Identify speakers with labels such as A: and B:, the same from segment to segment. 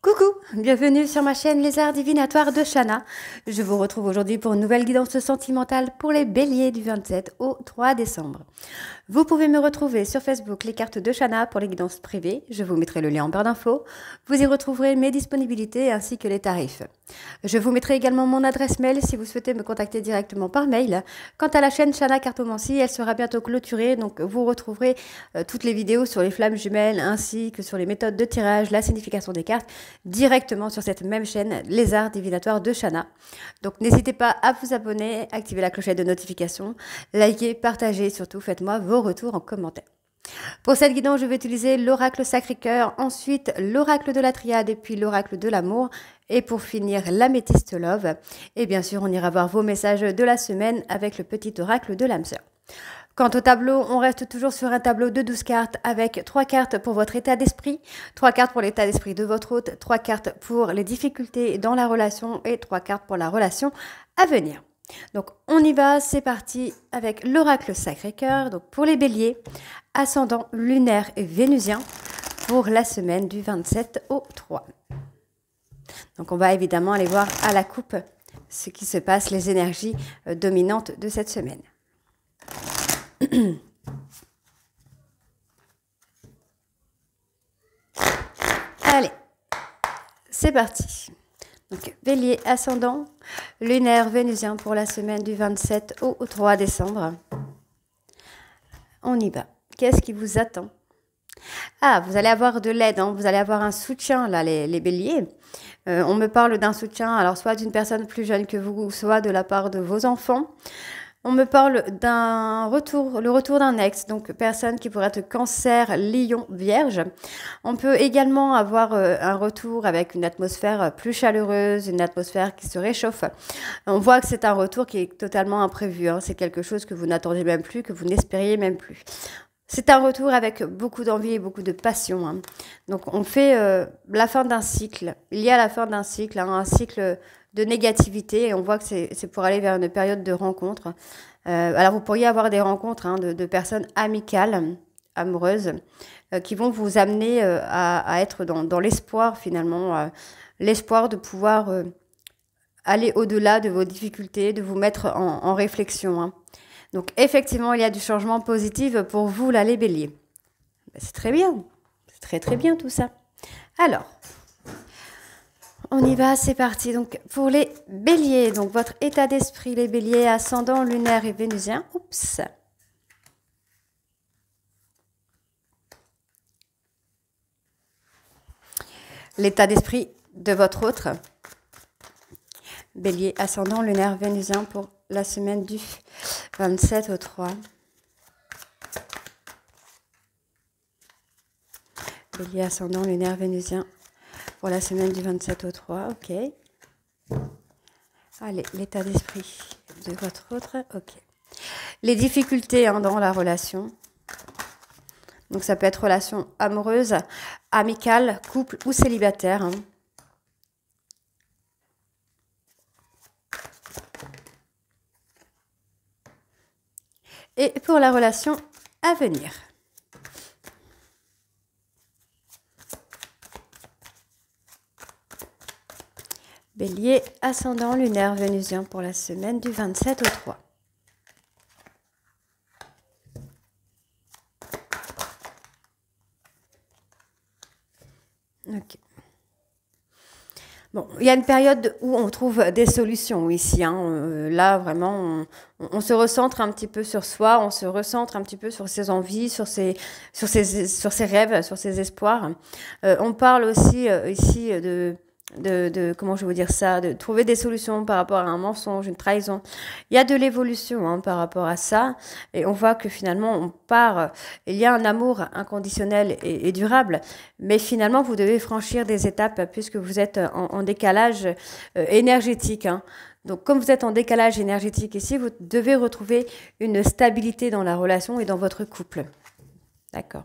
A: Coucou, bienvenue sur ma chaîne Les Arts Divinatoires de Shana. Je vous retrouve aujourd'hui pour une nouvelle guidance sentimentale pour les béliers du 27 au 3 décembre. Vous pouvez me retrouver sur Facebook Les Cartes de Shana pour les guidances privées. Je vous mettrai le lien en barre d'infos. Vous y retrouverez mes disponibilités ainsi que les tarifs. Je vous mettrai également mon adresse mail si vous souhaitez me contacter directement par mail. Quant à la chaîne Shana Cartomancie, elle sera bientôt clôturée, donc vous retrouverez toutes les vidéos sur les flammes jumelles ainsi que sur les méthodes de tirage, la signification des cartes directement sur cette même chaîne Les Arts Divinatoires de Shana. Donc n'hésitez pas à vous abonner, activer la clochette de notification, liker, partager, surtout faites-moi vos retours en commentaire. Pour cette guidance, je vais utiliser l'oracle Sacré-Cœur, ensuite l'oracle de la Triade et puis l'oracle de l'amour. Et pour finir, l'améthyste Love. Et bien sûr, on ira voir vos messages de la semaine avec le petit oracle de l'âme sœur. Quant au tableau, on reste toujours sur un tableau de 12 cartes avec 3 cartes pour votre état d'esprit, 3 cartes pour l'état d'esprit de votre hôte, 3 cartes pour les difficultés dans la relation et 3 cartes pour la relation à venir. Donc on y va, c'est parti avec l'oracle Sacré-Cœur. Donc pour les béliers, ascendant lunaire et vénusien pour la semaine du 27 au 3. Donc on va évidemment aller voir à la coupe ce qui se passe, les énergies dominantes de cette semaine. Allez, c'est parti. Donc, bélier, ascendant, lunaire, vénusien pour la semaine du 27 au 3 décembre. On y va. Qu'est-ce qui vous attend? Ah, vous allez avoir de l'aide, hein. Vous allez avoir un soutien, là, les béliers. On me parle d'un soutien, alors soit d'une personne plus jeune que vous, soit de la part de vos enfants. On me parle d'un retour, le retour d'un ex, donc personne qui pourrait être cancer, lion, vierge. On peut également avoir un retour avec une atmosphère plus chaleureuse, une atmosphère qui se réchauffe. On voit que c'est un retour qui est totalement imprévu, hein. C'est quelque chose que vous n'attendiez même plus, que vous n'espériez même plus. C'est un retour avec beaucoup d'envie et beaucoup de passion, hein. Donc on fait la fin d'un cycle. Il y a la fin d'un cycle, hein, un cycle de négativité, et on voit que c'est pour aller vers une période de rencontre. Alors vous pourriez avoir des rencontres, hein, de personnes amicales, amoureuses, qui vont vous amener à être dans l'espoir finalement, l'espoir de pouvoir aller au-delà de vos difficultés, de vous mettre en réflexion, hein. Donc effectivement, il y a du changement positif pour vous là les béliers. C'est très bien, c'est très très bien tout ça. Alors, on y va, c'est parti. Donc, pour les béliers, donc votre état d'esprit, les béliers, ascendant, lunaire et vénusien. Oups. L'état d'esprit de votre autre. Bélier, ascendant, lunaire, vénusien pour la semaine du 27 au 3. Bélier, ascendant, lunaire, vénusien. Pour la semaine du 27 au 3, ok. Allez, l'état d'esprit de votre autre, ok. Les difficultés, hein, dans la relation. Donc ça peut être relation amoureuse, amicale, couple ou célibataire, hein. Et pour la relation à venir. Bélier, ascendant, lunaire, vénusien pour la semaine du 27 au 3. Ok. Bon, il y a une période où on trouve des solutions ici, hein. Là, vraiment, on se recentre un petit peu sur soi, on se recentre un petit peu sur ses envies, sur ses rêves, sur ses espoirs. On parle aussi ici comment je vais vous dire ça, de trouver des solutions par rapport à un mensonge, une trahison. Il y a de l'évolution, hein, par rapport à ça, et on voit que finalement on part, il y a un amour inconditionnel et durable, mais finalement vous devez franchir des étapes puisque vous êtes en décalage énergétique, hein. Donc comme vous êtes en décalage énergétique ici, vous devez retrouver une stabilité dans la relation et dans votre couple. D'accord.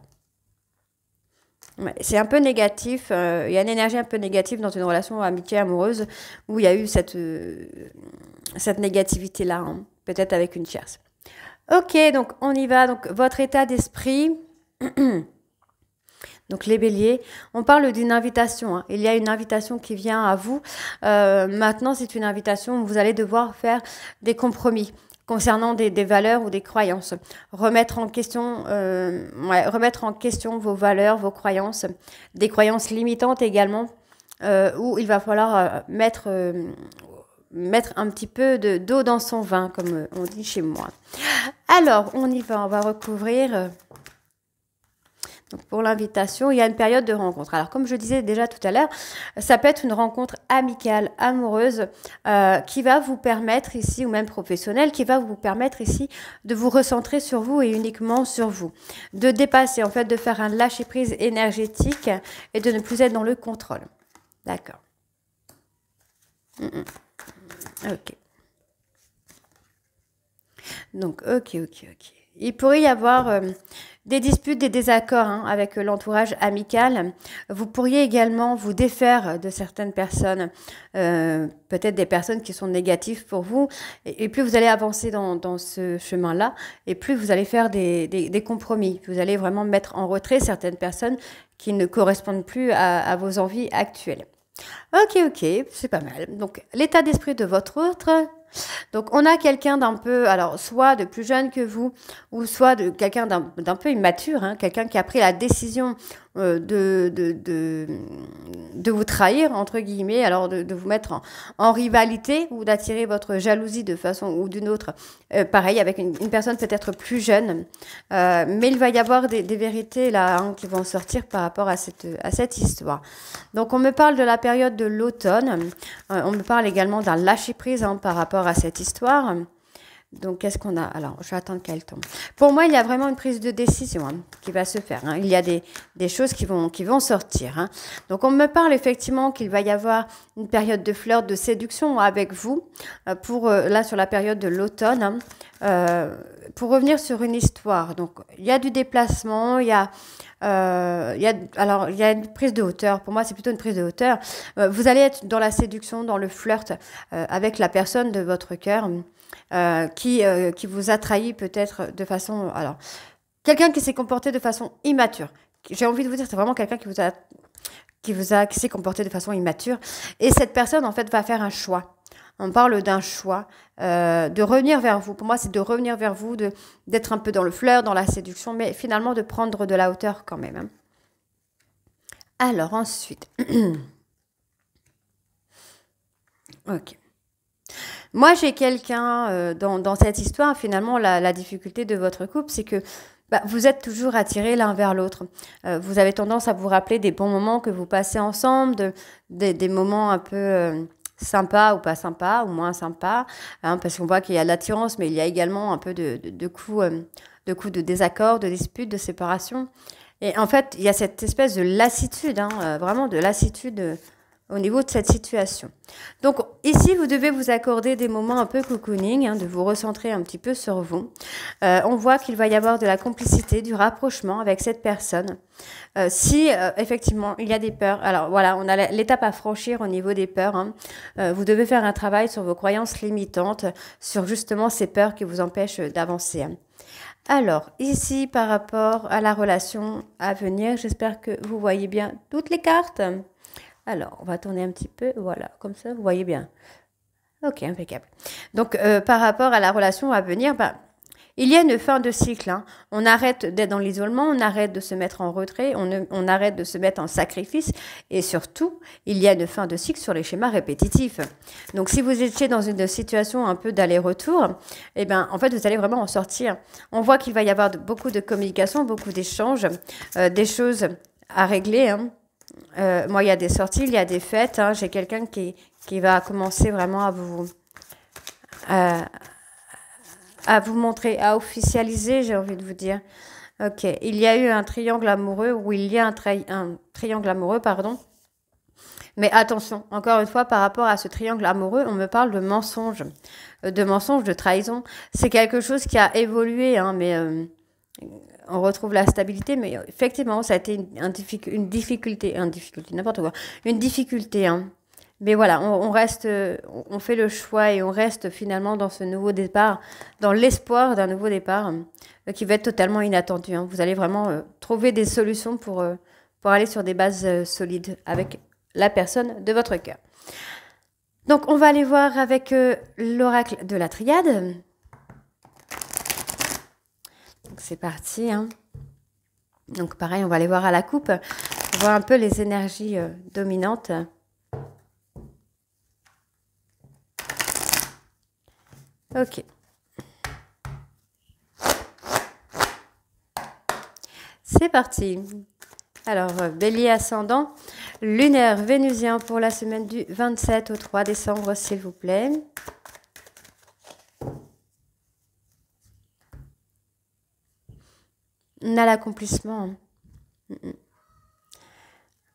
A: Ouais, c'est un peu négatif, il y a une énergie un peu négative dans une relation amitié amoureuse où il y a eu cette négativité-là, hein, peut-être avec une tierce. Ok, donc on y va. Donc votre état d'esprit, Donc les béliers, on parle d'une invitation, hein. Il y a une invitation qui vient à vous. Maintenant, c'est une invitation où vous allez devoir faire des compromis concernant des valeurs ou des croyances. Remettre en question vos valeurs, vos croyances, des croyances limitantes également, où il va falloir mettre un petit peu d'eau dans son vin, comme on dit chez moi. Alors, on y va, on va recouvrir... Donc pour l'invitation, il y a une période de rencontre. Alors comme je disais déjà tout à l'heure, ça peut être une rencontre amicale, amoureuse, qui va vous permettre ici, ou même professionnelle, qui va vous permettre ici de vous recentrer sur vous et uniquement sur vous. De dépasser, en fait, de faire un lâcher-prise énergétique et de ne plus être dans le contrôle. D'accord. Ok. Donc, ok. Il pourrait y avoir des disputes, des désaccords avec l'entourage amical. Vous pourriez également vous défaire de certaines personnes, peut-être des personnes qui sont négatives pour vous. Et plus vous allez avancer dans ce chemin-là, et plus vous allez faire des compromis. Vous allez vraiment mettre en retrait certaines personnes qui ne correspondent plus à vos envies actuelles. Ok, c'est pas mal. Donc, l'état d'esprit de votre autre... Donc, on a quelqu'un d'un peu, alors, soit de plus jeune que vous, ou soit de quelqu'un d'un peu immature, quelqu'un qui a pris la décision de vous trahir, entre guillemets, alors de vous mettre en rivalité ou d'attirer votre jalousie de façon ou d'une autre. Pareil, avec une personne peut-être plus jeune. Mais il va y avoir des vérités là qui vont sortir par rapport à cette histoire. Donc, on me parle de la période de l'automne. On me parle également d'un lâcher-prise par rapport à cette histoire. Donc, qu'est-ce qu'on a? Alors, je vais attendre qu'elle tombe. Pour moi, il y a vraiment une prise de décision qui va se faire. Il y a des choses qui vont sortir. Donc, on me parle effectivement qu'il va y avoir une période de flirt, de séduction avec vous, là, sur la période de l'automne, pour revenir sur une histoire. Donc, il y a du déplacement, il y a une prise de hauteur. Pour moi, c'est plutôt une prise de hauteur. Vous allez être dans la séduction, dans le flirt avec la personne de votre cœur. Qui vous a trahi peut-être de façon... Alors, quelqu'un qui s'est comporté de façon immature. J'ai envie de vous dire, c'est vraiment quelqu'un qui s'est comporté de façon immature. Et cette personne, en fait, va faire un choix. On parle d'un choix, de revenir vers vous. Pour moi, c'est de revenir vers vous, d'être un peu dans le flirt, dans la séduction, mais finalement de prendre de la hauteur quand même. Alors, ensuite... Ok. Moi, j'ai quelqu'un dans cette histoire, finalement, la difficulté de votre couple, c'est que vous êtes toujours attirés l'un vers l'autre. Vous avez tendance à vous rappeler des bons moments que vous passez ensemble, des moments un peu sympas ou pas sympas, ou moins sympas, parce qu'on voit qu'il y a de l'attirance, mais il y a également un peu de coups de désaccord, de disputes, de séparation. Et en fait, il y a cette espèce de lassitude, vraiment de lassitude au niveau de cette situation. Donc ici, vous devez vous accorder des moments un peu cocooning, de vous recentrer un petit peu sur vous. On voit qu'il va y avoir de la complicité, du rapprochement avec cette personne. Si effectivement il y a des peurs, alors voilà, on a l'étape à franchir au niveau des peurs. Vous devez faire un travail sur vos croyances limitantes, sur justement ces peurs qui vous empêchent d'avancer. Alors, ici, par rapport à la relation à venir, j'espère que vous voyez bien toutes les cartes. Alors, on va tourner un petit peu, voilà, comme ça, vous voyez bien. Ok, impeccable. Donc, par rapport à la relation à venir, il y a une fin de cycle. On arrête d'être dans l'isolement, on arrête de se mettre en retrait, on arrête de se mettre en sacrifice. Et surtout, il y a une fin de cycle sur les schémas répétitifs. Donc, si vous étiez dans une situation un peu d'aller-retour, en fait, vous allez vraiment en sortir. On voit qu'il va y avoir beaucoup de communication, beaucoup d'échanges, des choses à régler, moi, il y a des sorties, il y a des fêtes. J'ai quelqu'un qui va commencer vraiment à vous montrer, à officialiser, j'ai envie de vous dire. Ok, il y a eu un triangle amoureux, ou il y a un triangle amoureux, pardon. Mais attention, encore une fois, par rapport à ce triangle amoureux, on me parle de mensonge, de trahison. C'est quelque chose qui a évolué, mais... on retrouve la stabilité, mais effectivement, ça a été une difficulté, n'importe quoi, une difficulté. Mais voilà, on reste, on fait le choix et on reste finalement dans ce nouveau départ, dans l'espoir d'un nouveau départ qui va être totalement inattendu. Vous allez vraiment trouver des solutions pour aller sur des bases solides avec la personne de votre cœur. Donc, on va aller voir avec l'oracle de la triade. C'est parti. Hein. Donc, pareil, on va aller voir à la coupe, voir un peu les énergies dominantes. Ok. C'est parti. Alors, bélier ascendant, lunaire vénusien pour la semaine du 27 au 3 décembre, s'il vous plaît. On a l'accomplissement.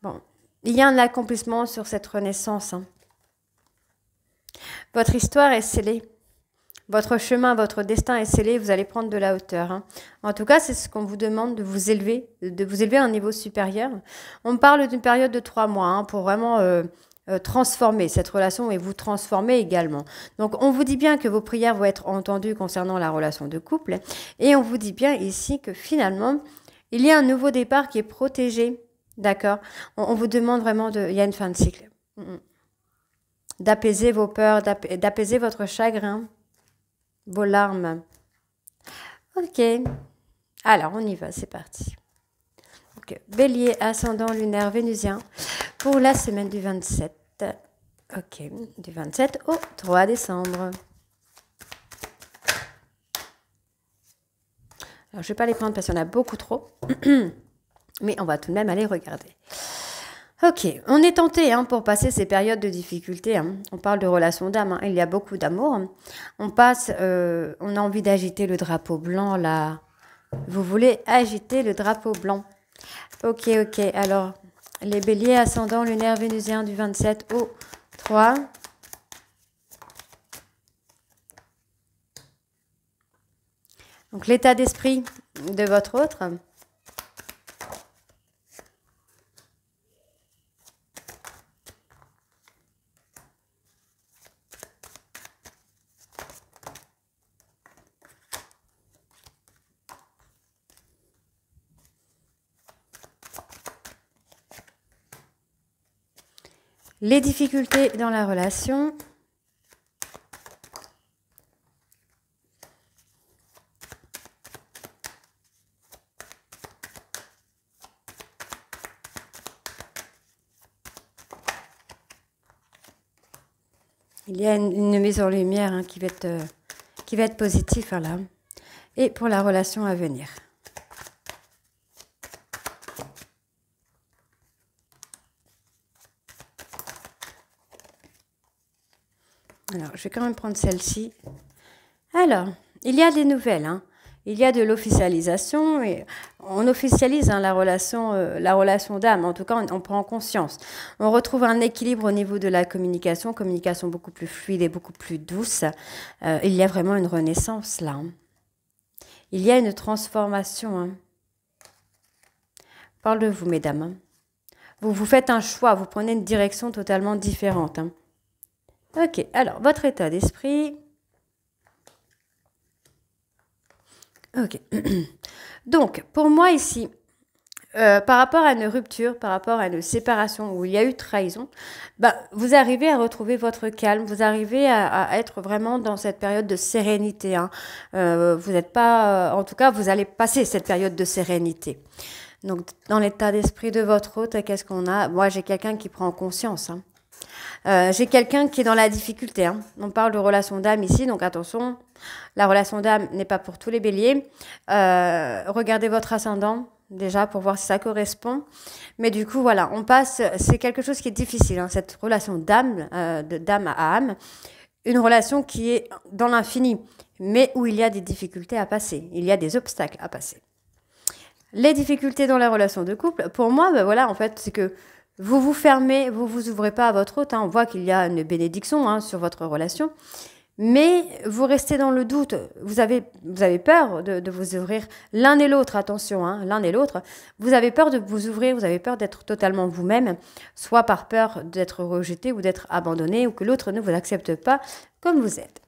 A: Bon, il y a un accomplissement sur cette renaissance. Hein. Votre histoire est scellée. Votre chemin, votre destin est scellé, vous allez prendre de la hauteur. Hein. En tout cas, c'est ce qu'on vous demande, de vous élever à un niveau supérieur. On parle d'une période de 3 mois hein, pour vraiment transformer cette relation et vous transformer également. Donc, on vous dit bien que vos prières vont être entendues concernant la relation de couple. Et on vous dit bien ici que finalement, il y a un nouveau départ qui est protégé. D'accord? On vous demande vraiment il y a une fin de cycle. D'apaiser vos peurs, d'apaiser votre chagrin. Vos larmes. Ok. Alors, on y va, c'est parti. Donc, bélier, ascendant, lunaire, vénusien pour la semaine du 27. Ok, du 27 au 3 décembre. Alors, je ne vais pas les prendre parce qu'il y en a beaucoup trop. Mais on va tout de même aller regarder. Ok, on est tenté hein, pour passer ces périodes de difficulté. Hein. On parle de relations d'âme, hein. Il y a beaucoup d'amour. On a envie d'agiter le drapeau blanc là. Vous voulez agiter le drapeau blanc. Ok, alors les béliers ascendant lunaire vénusien du 27 au 3. Donc l'état d'esprit de votre autre. Les difficultés dans la relation. Il y a une mise en lumière hein, qui va être positive hein, là. Et pour la relation à venir. Alors, je vais quand même prendre celle-ci. Alors, il y a des nouvelles. Hein. Il y a de l'officialisation. Et on officialise hein, la relation d'âme. En tout cas, on prend conscience. On retrouve un équilibre au niveau de la communication. Communication beaucoup plus fluide et beaucoup plus douce. Il y a vraiment une renaissance là. Hein. Il y a une transformation. Hein. Parle de vous, mesdames. Hein. Vous faites un choix. Vous prenez une direction totalement différente. Hein. Ok, alors, votre état d'esprit. Ok. Donc, pour moi ici, par rapport à une rupture, par rapport à une séparation où il y a eu trahison, vous arrivez à retrouver votre calme, vous arrivez à être vraiment dans cette période de sérénité. Hein. Vous n'êtes pas, en tout cas, vous allez passer cette période de sérénité. Donc, dans l'état d'esprit de votre hôte, qu'est-ce qu'on a? Moi, j'ai quelqu'un qui prend conscience. Hein. J'ai quelqu'un qui est dans la difficulté. Hein. On parle de relation d'âme ici, donc attention, la relation d'âme n'est pas pour tous les béliers. Regardez votre ascendant déjà pour voir si ça correspond. Mais du coup, voilà, on passe, c'est quelque chose qui est difficile, hein, cette relation d'âme, de d'âme à âme. Une relation qui est dans l'infini, mais où il y a des difficultés à passer, il y a des obstacles à passer. Les difficultés dans la relation de couple, pour moi, voilà, en fait, c'est que vous vous fermez, vous vous ouvrez pas à votre hôte. Hein. On voit qu'il y a une bénédiction hein, sur votre relation. Mais vous restez dans le doute. Vous avez peur de vous ouvrir l'un et l'autre. Attention, hein, l'un et l'autre. Vous avez peur de vous ouvrir. Vous avez peur d'être totalement vous-même. Soit par peur d'être rejeté ou d'être abandonné ou que l'autre ne vous accepte pas comme vous êtes.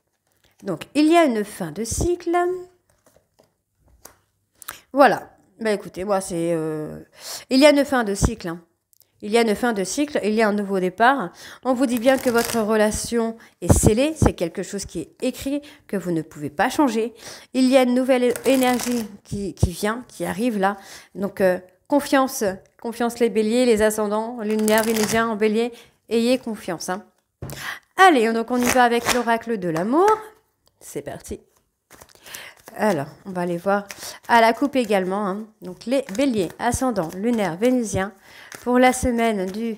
A: Donc, il y a une fin de cycle. Voilà. Bah écoutez, moi c'est... Il y a une fin de cycle, hein. Il y a une fin de cycle, il y a un nouveau départ. On vous dit bien que votre relation est scellée, c'est quelque chose qui est écrit, que vous ne pouvez pas changer. Il y a une nouvelle énergie qui vient, qui arrive là. Donc confiance, confiance les béliers, les ascendants, lunaire, vénusien en bélier, ayez confiance, hein. Allez, donc on y va avec l'oracle de l'amour. C'est parti. Alors, on va aller voir à la coupe également, hein. Donc, les béliers, ascendant, lunaire, vénusien, pour la semaine du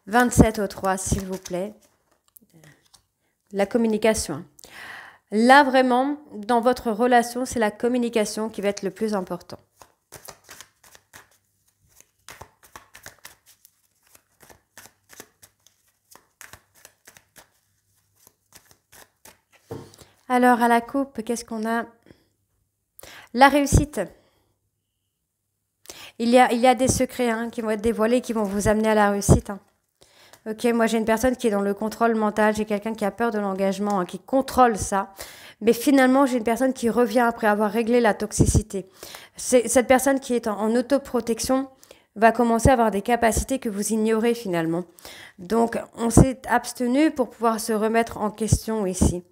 A: 27 au 3, s'il vous plaît. La communication. Là, vraiment, dans votre relation, c'est la communication qui va être le plus important. Alors, à la coupe, qu'est-ce qu'on a? La réussite. Il y a des secrets, hein, qui vont être dévoilés, qui vont vous amener à la réussite, hein. Ok, moi j'ai une personne qui est dans le contrôle mental, j'ai quelqu'un qui a peur de l'engagement, hein, qui contrôle ça. Mais finalement, j'ai une personne qui revient après avoir réglé la toxicité. Cette personne qui est en autoprotection va commencer à avoir des capacités que vous ignorez finalement. Donc, on s'est abstenu pour pouvoir se remettre en question ici.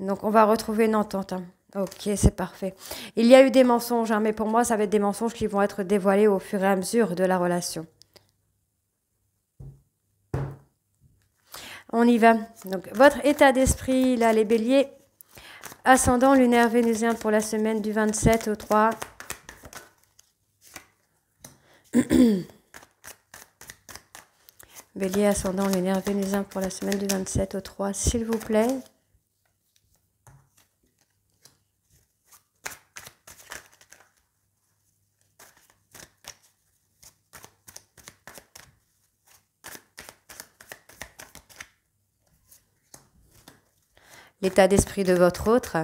A: Donc, on va retrouver une entente, hein. Ok, c'est parfait. Il y a eu des mensonges, hein, mais pour moi, ça va être des mensonges qui vont être dévoilés au fur et à mesure de la relation. On y va. Donc, votre état d'esprit, là, les béliers, ascendant lunaire vénusien pour la semaine du 27 au 3. Bélier, ascendant lunaire vénusien pour la semaine du 27 au 3, s'il vous plaît. L'état d'esprit de votre autre.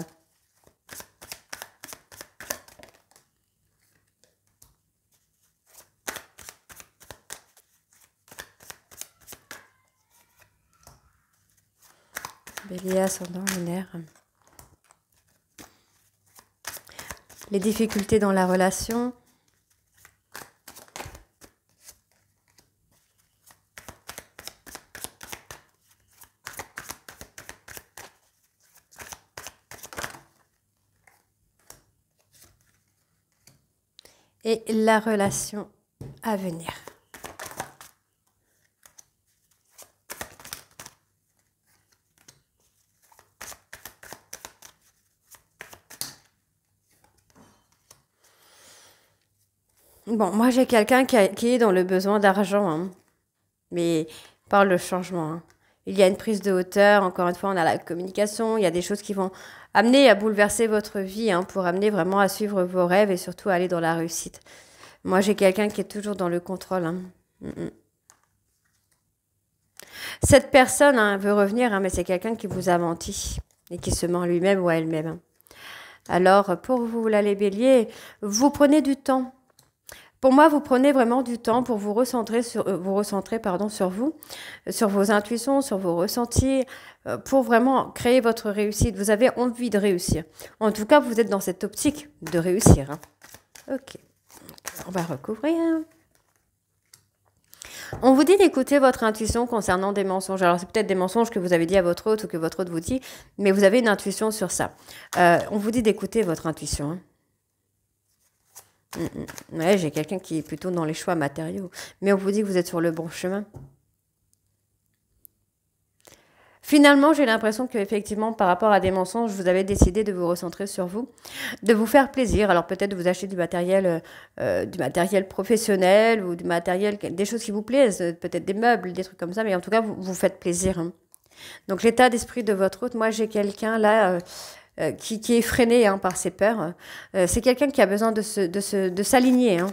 A: Bélier, ascendant lunaire. Les difficultés dans la relation. Et la relation à venir. Bon, moi j'ai quelqu'un qui est dans le besoin d'argent, hein, mais par le changement, hein. Il y a une prise de hauteur, encore une fois on a la communication, il y a des choses qui vont amener à bouleverser votre vie, hein, pour amener vraiment à suivre vos rêves et surtout à aller dans la réussite. Moi j'ai quelqu'un qui est toujours dans le contrôle, hein. Cette personne, hein, veut revenir, hein, mais c'est quelqu'un qui vous a menti et qui se ment lui-même ou à elle-même, hein. Alors pour vous là les béliers, vous prenez du temps. Pour moi, vous prenez vraiment du temps pour vous recentrer sur vous, sur vos intuitions, sur vos ressentis, pour vraiment créer votre réussite. Vous avez envie de réussir. En tout cas, vous êtes dans cette optique de réussir, hein. Ok, on va recouvrir. On vous dit d'écouter votre intuition concernant des mensonges. Alors, c'est peut-être des mensonges que vous avez dit à votre hôte ou que votre hôte vous dit, mais vous avez une intuition sur ça. On vous dit d'écouter votre intuition, hein. Ouais, j'ai quelqu'un qui est plutôt dans les choix matériaux. Mais on vous dit que vous êtes sur le bon chemin. Finalement, j'ai l'impression qu'effectivement, par rapport à des mensonges, vous avez décidé de vous recentrer sur vous, de vous faire plaisir. Alors peut-être de vous acheter du matériel professionnel ou du matériel, des choses qui vous plaisent, peut-être des meubles, des trucs comme ça. Mais en tout cas, vous faites plaisir, hein. Donc l'état d'esprit de votre hôte, moi j'ai quelqu'un là... qui est freiné, hein, par ses peurs. C'est quelqu'un qui a besoin de s'aligner, hein,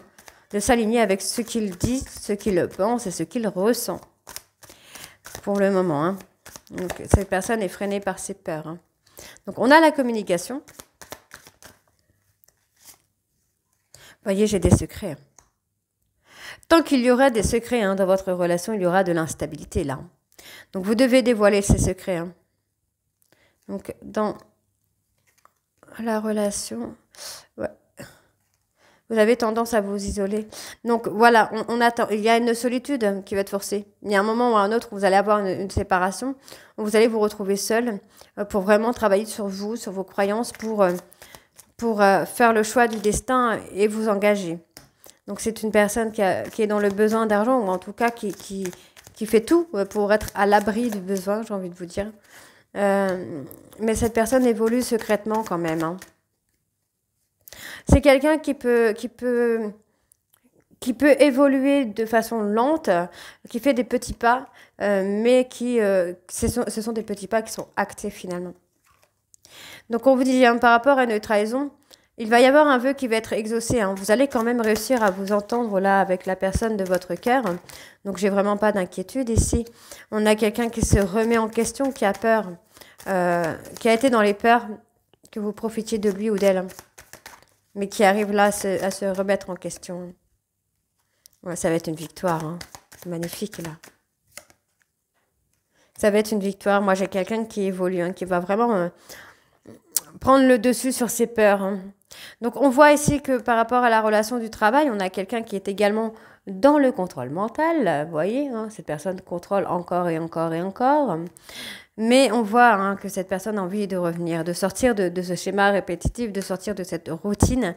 A: de s'aligner avec ce qu'il dit, ce qu'il pense et ce qu'il ressent. Pour le moment, hein. Donc, cette personne est freinée par ses peurs, hein. Donc, on a la communication. Vous voyez, j'ai des secrets. Tant qu'il y aura des secrets, hein, dans votre relation, il y aura de l'instabilité là. Donc, vous devez dévoiler ces secrets, hein. Donc, dans la relation, ouais. Vous avez tendance à vous isoler. Donc voilà, on attend. Il y a une solitude qui va être forcée. Il y a un moment ou un autre où vous allez avoir une séparation, où vous allez vous retrouver seul pour vraiment travailler sur vous, sur vos croyances, pour faire le choix du destin et vous engager. Donc c'est une personne qui est dans le besoin d'argent, ou en tout cas qui fait tout pour être à l'abri du besoin, j'ai envie de vous dire. Mais cette personne évolue secrètement quand même, hein. C'est quelqu'un qui peut évoluer de façon lente, qui fait des petits pas, mais ce sont des petits pas qui sont actés finalement. Donc on vous dit, hein, par rapport à une trahison, il va y avoir un vœu qui va être exaucé, hein. Vous allez quand même réussir à vous entendre là avec la personne de votre cœur. Donc j'ai vraiment pas d'inquiétude ici. On a quelqu'un qui se remet en question, qui a peur, qui a été dans les peurs, que vous profitiez de lui ou d'elle, mais qui arrive là à se remettre en question. Ouais, ça va être une victoire, hein. Magnifique là. Ça va être une victoire. Moi j'ai quelqu'un qui évolue, hein, qui va vraiment prendre le dessus sur ses peurs, hein. Donc on voit ici que par rapport à la relation du travail, on a quelqu'un qui est également dans le contrôle mental. Vous voyez, hein, cette personne contrôle encore et encore et encore. Mais on voit, hein, que cette personne a envie de revenir, de sortir de ce schéma répétitif, de sortir de cette routine.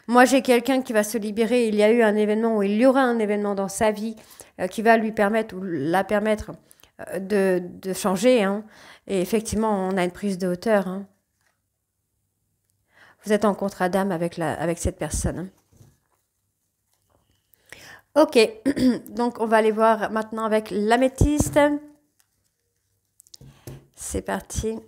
A: Moi, j'ai quelqu'un qui va se libérer. Il y a eu un événement, ou il y aura un événement dans sa vie qui va lui permettre ou la permettre de changer, hein. Et effectivement, on a une prise de hauteur, hein. Vous êtes en contrat d'âme avec cette personne, hein. Ok, donc on va aller voir maintenant avec l'améthyste. C'est parti.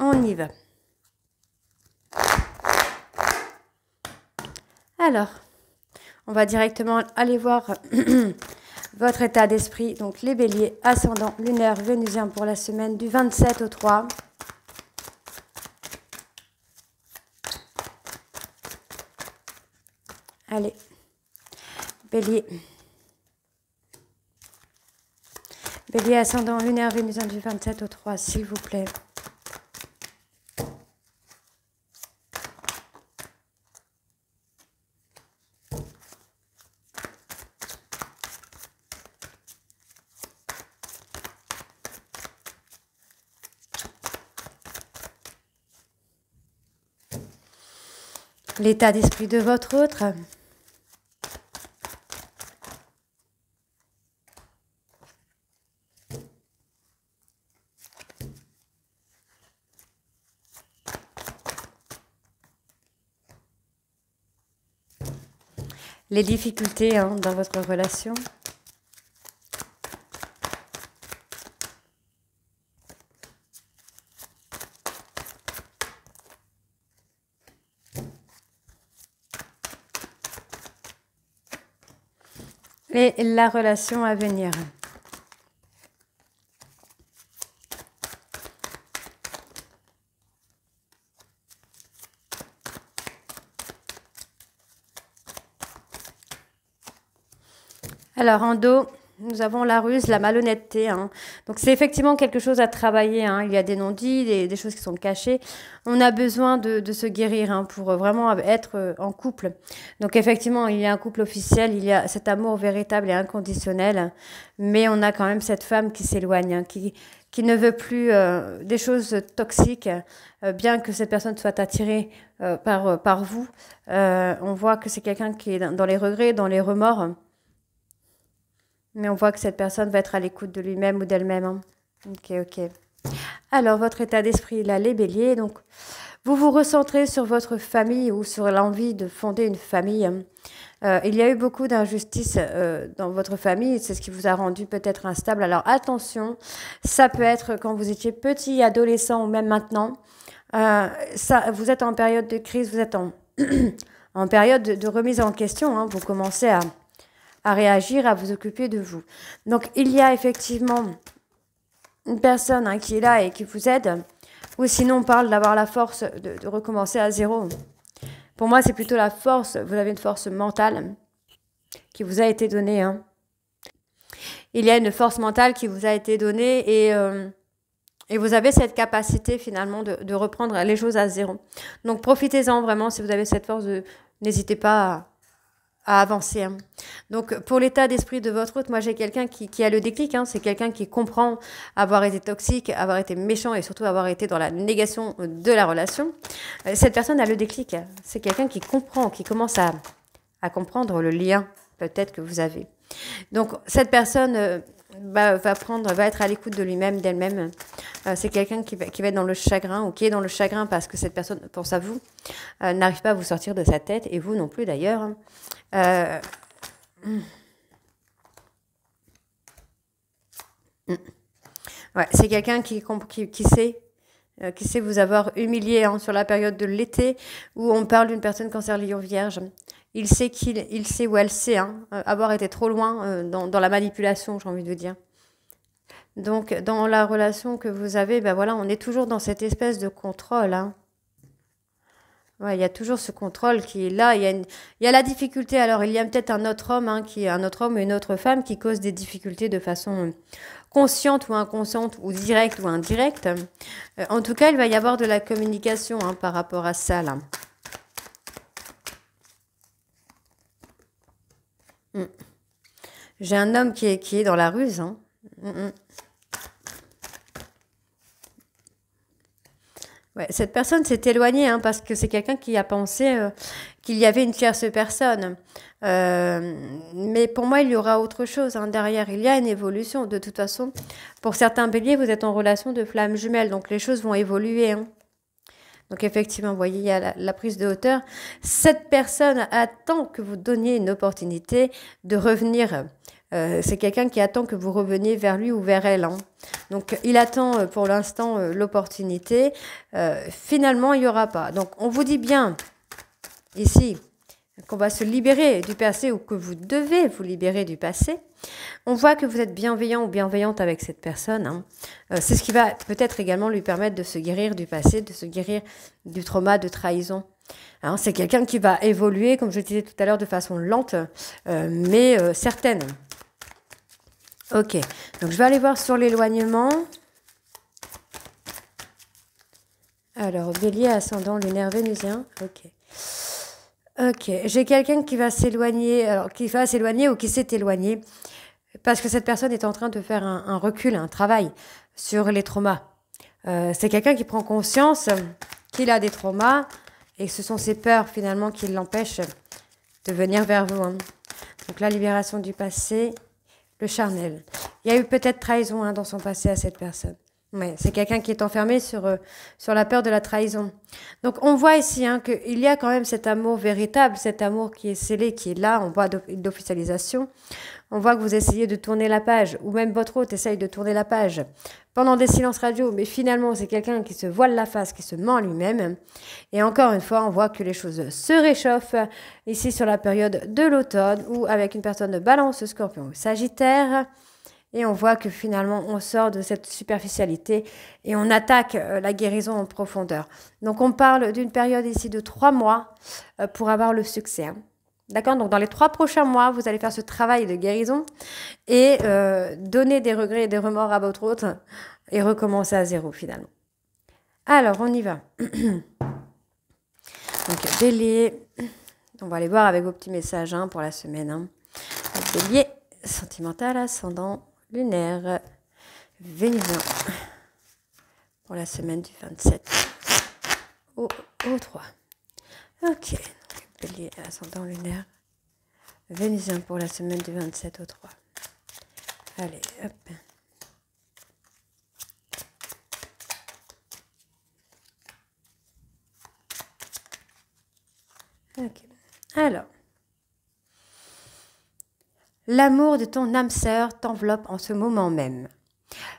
A: On y va. Alors, on va directement aller voir votre état d'esprit. Donc, les béliers, ascendant lunaire vénusien pour la semaine du 27 au 3. Allez, bélier. Bélier, ascendant lunaire vénusien du 27 au 3, s'il vous plaît. L'état d'esprit de votre autre. Les difficultés, hein, dans votre relation. Et la relation à venir. Alors, en dos, nous avons la ruse, la malhonnêteté, hein. Donc, c'est effectivement quelque chose à travailler, hein. Il y a des non-dits, des choses qui sont cachées. On a besoin de se guérir, hein, pour vraiment être en couple. Donc, effectivement, il y a un couple officiel, il y a cet amour véritable et inconditionnel. Mais on a quand même cette femme qui s'éloigne, hein, qui ne veut plus des choses toxiques, bien que cette personne soit attirée par vous. On voit que c'est quelqu'un qui est dans les regrets, dans les remords. Mais on voit que cette personne va être à l'écoute de lui-même ou d'elle-même, hein. Ok. Alors, votre état d'esprit, là, les béliers. Donc, vous vous recentrez sur votre famille ou sur l'envie de fonder une famille. Il y a eu beaucoup d'injustices dans votre famille. C'est ce qui vous a rendu peut-être instable. Alors, attention, ça peut être quand vous étiez petit, adolescent ou même maintenant. Vous êtes en période de crise, vous êtes en période de remise en question, hein. Vous commencez à réagir, à vous occuper de vous. Donc, il y a effectivement une personne hein, qui est là et qui vous aide. Ou sinon, on parle d'avoir la force de recommencer à zéro. Pour moi, c'est plutôt la force. Vous avez une force mentale qui vous a été donnée. Hein. Il y a une force mentale qui vous a été donnée et vous avez cette capacité finalement de reprendre les choses à zéro. Donc, profitez-en vraiment si vous avez cette force. N'hésitez pas à avancer. Hein. Donc, pour l'état d'esprit de votre hôte, moi, j'ai quelqu'un qui a le déclic. Hein. C'est quelqu'un qui comprend avoir été toxique, avoir été méchant et surtout avoir été dans la négation de la relation. Cette personne a le déclic. C'est quelqu'un qui comprend, qui commence à comprendre le lien peut-être que vous avez. Donc, cette personne va être à l'écoute de lui-même, d'elle-même. C'est quelqu'un qui va être dans le chagrin ou qui est dans le chagrin parce que cette personne pense à vous, n'arrive pas à vous sortir de sa tête et vous non plus d'ailleurs. Ouais, c'est quelqu'un qui sait vous avoir humilié hein, sur la période de l'été où on parle d'une personne cancer lion vierge. Il sait ou elle sait hein, avoir été trop loin dans la manipulation, j'ai envie de dire. Donc, dans la relation que vous avez, ben voilà, on est toujours dans cette espèce de contrôle. Hein. Ouais, il y a toujours ce contrôle qui est là. Il y a la difficulté. Alors, il y a peut-être un autre homme, hein, un autre homme ou une autre femme qui cause des difficultés de façon consciente ou inconsciente ou directe ou indirecte. En tout cas, il va y avoir de la communication hein, par rapport à ça, là. J'ai un homme qui est dans la ruse. Hein. Ouais, cette personne s'est éloignée hein, parce que c'est quelqu'un qui a pensé qu'il y avait une tierce personne. Mais pour moi, il y aura autre chose hein, derrière. Il y a une évolution. De toute façon, pour certains béliers, vous êtes en relation de flamme jumelle. Donc, les choses vont évoluer. Hein. Donc, effectivement, vous voyez, il y a la prise de hauteur. Cette personne attend que vous donniez une opportunité de revenir. C'est quelqu'un qui attend que vous reveniez vers lui ou vers elle. Hein. Donc, il attend pour l'instant l'opportunité. Finalement, il n'y aura pas. Donc, on vous dit bien ici qu'on va se libérer du passé ou que vous devez vous libérer du passé. On voit que vous êtes bienveillant ou bienveillante avec cette personne. Hein. C'est ce qui va peut-être également lui permettre de se guérir du passé, de se guérir du trauma de trahison. Hein, c'est quelqu'un qui va évoluer, comme je disais tout à l'heure, de façon lente, mais certaine. Ok, donc je vais aller voir sur l'éloignement. Alors, bélier, ascendant, lunaire, vénusien. Ok. Ok, j'ai quelqu'un qui va s'éloigner, alors qui va s'éloigner ou qui s'est éloigné, parce que cette personne est en train de faire un recul, un travail sur les traumas. C'est quelqu'un qui prend conscience qu'il a des traumas, et ce sont ses peurs finalement qui l'empêchent de venir vers vous. Hein. Donc la libération du passé, le charnel. Il y a eu peut-être trahison hein, dans son passé à cette personne. Ouais, c'est quelqu'un qui est enfermé sur la peur de la trahison. Donc on voit ici hein, qu'il y a quand même cet amour véritable, cet amour qui est scellé, qui est là, on voit d'officialisation. On voit que vous essayez de tourner la page, ou même votre hôte essaye de tourner la page pendant des silences radio, mais finalement c'est quelqu'un qui se voile la face, qui se ment lui-même. Et encore une fois, on voit que les choses se réchauffent ici sur la période de l'automne, ou avec une personne de Balance, Scorpion ou Sagittaire. Et on voit que finalement, on sort de cette superficialité et on attaque la guérison en profondeur. Donc, on parle d'une période ici de 3 mois pour avoir le succès. Hein. D'accord? Donc, dans les 3 prochains mois, vous allez faire ce travail de guérison et donner des regrets et des remords à votre hôte et recommencer à zéro finalement. Alors, on y va. Donc, bélier. On va aller voir avec vos petits messages hein, pour la semaine. Hein. Bélier, sentimental, ascendant, lunaire, vénusien. Pour la semaine du 27 au 3. Ok. Bélier, ascendant, lunaire, vénusien pour la semaine du 27 au 3. Allez, hop. Ok. Alors. L'amour de ton âme sœur t'enveloppe en ce moment même.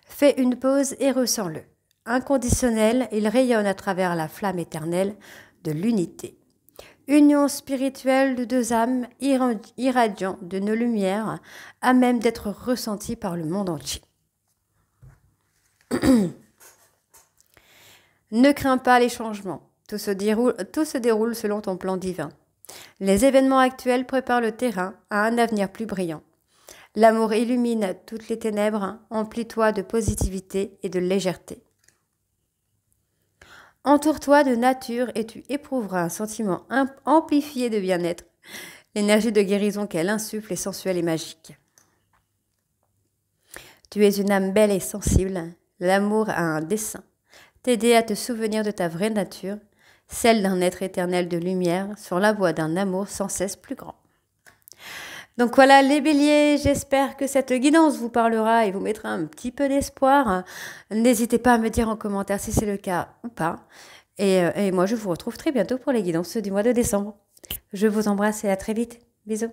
A: Fais une pause et ressens-le. Inconditionnel, il rayonne à travers la flamme éternelle de l'unité. Union spirituelle de deux âmes irradiant de nos lumières, à même d'être ressentie par le monde entier. Ne crains pas les changements. Tout se déroule selon ton plan divin. Les événements actuels préparent le terrain à un avenir plus brillant. L'amour illumine toutes les ténèbres, emplis-toi de positivité et de légèreté. Entoure-toi de nature et tu éprouveras un sentiment amplifié de bien-être. L'énergie de guérison qu'elle insuffle est sensuelle et magique. Tu es une âme belle et sensible. L'amour a un dessein. T'aider à te souvenir de ta vraie nature, celle d'un être éternel de lumière, sur la voie d'un amour sans cesse plus grand. Donc voilà les béliers, j'espère que cette guidance vous parlera et vous mettra un petit peu d'espoir. N'hésitez pas à me dire en commentaire si c'est le cas ou pas. Et moi je vous retrouve très bientôt pour les guidances du mois de décembre. Je vous embrasse et à très vite. Bisous.